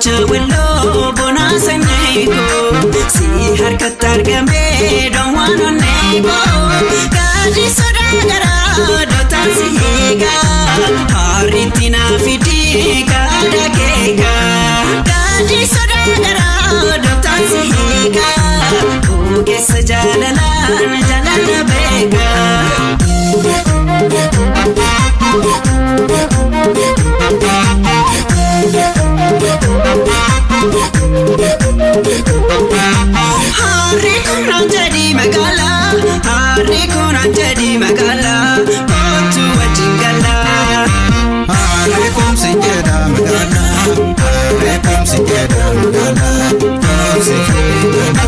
Chawilo bona sanjayko si harkat targame don't wanna nego kaji soda gara dota siga haritina fiti kada kega kaji soda gara dota siga uge sajalala jalala bega Hari kunan jadi magala Kotu wajingala Hari kum sejeda magala Hari kum sejeda magala Kum sejeda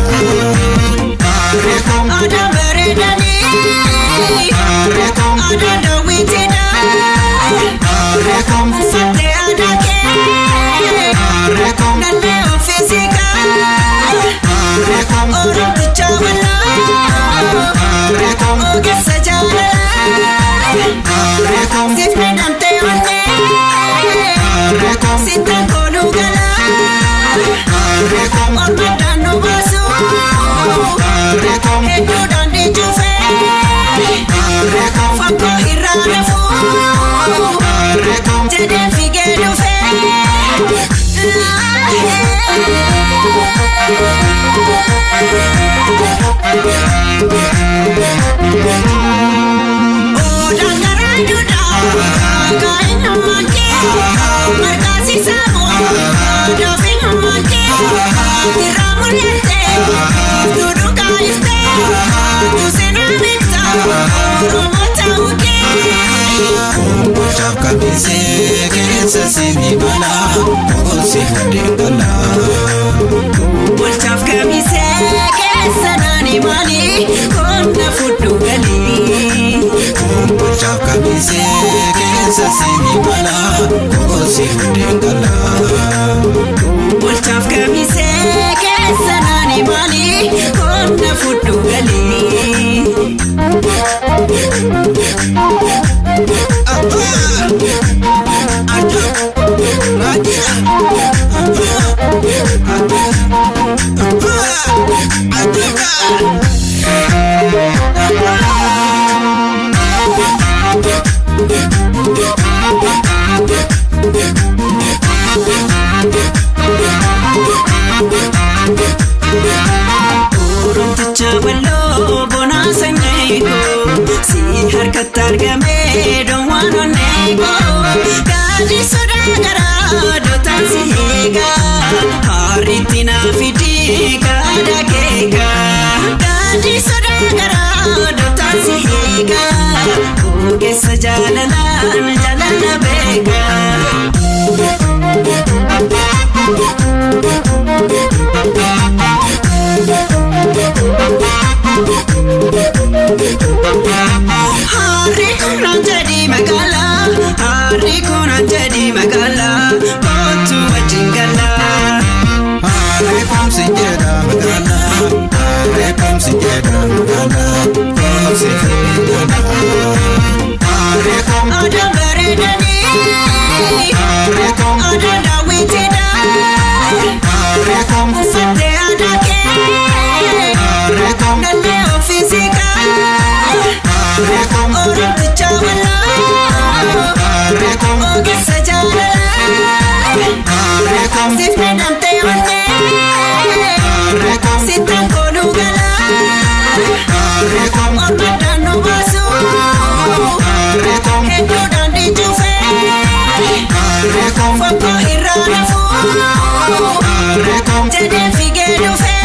Hari kum ada beredani Hari kum ada dawitida Hari kum Sate ada ke Hari kum Nande ofisika Hari kum Orang tucawala Hari kum Uge sajala Hari kum Sifne dante wane Hari kum Sintan kolugala Hari kum Ormadanu basu Hari kum Edu dandi juve Hari kum Fako irana fu Hari kum Jede fige dufe Chapka bise kesa sini bala Kosi hande bala Bulchaf kamise kesa nani mani Kona futu gali Chapka bise kesa sini bala Kosi hande bala Bulchaf kamise kesa nani mani Kona futu gali Urung tucawalo bona sanjayko si harkat targame don't wanna nego kaji soda gara dota siga haritina fiti kada kega kaji soda gara dota siga uge sajalala jalala bega Hari kunan jadi magala Hari kunan jadi magala Kotu wajingala Hari kum sejeda magala Hari kum sejeda magala Kum sejeda Hari kum ada beredani Hari kum ada dawitida Hari kum Sate ada ke Hari kum Nande ofisika Hari kum Orang tucawala Hari kum Uge sajala Hari kum Sifne dante wane Hari kum Sintan kolugala Hari kum Ormadanu basu Hari kum Edu dandi juve Hari kum Fako irana fu Hari kum Jede fige dufe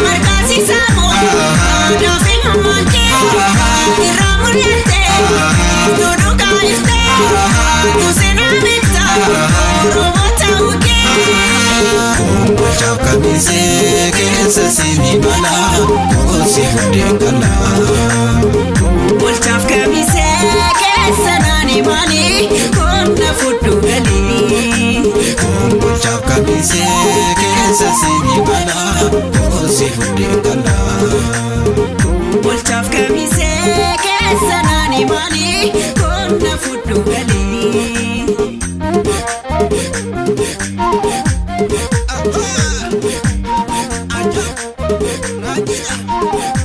Markasi samo, do fino manke, irramuriente. keessa sini bala Kosi hundee kala Bulchaaf kamisee keessa naani maali Konna fudhu galii Bulchaaf kamisee keessa sini bala Kosi hundee kala Bulchaaf kamisee keessa naani maali Konna fudhu galii Ajab, ajab, ajab.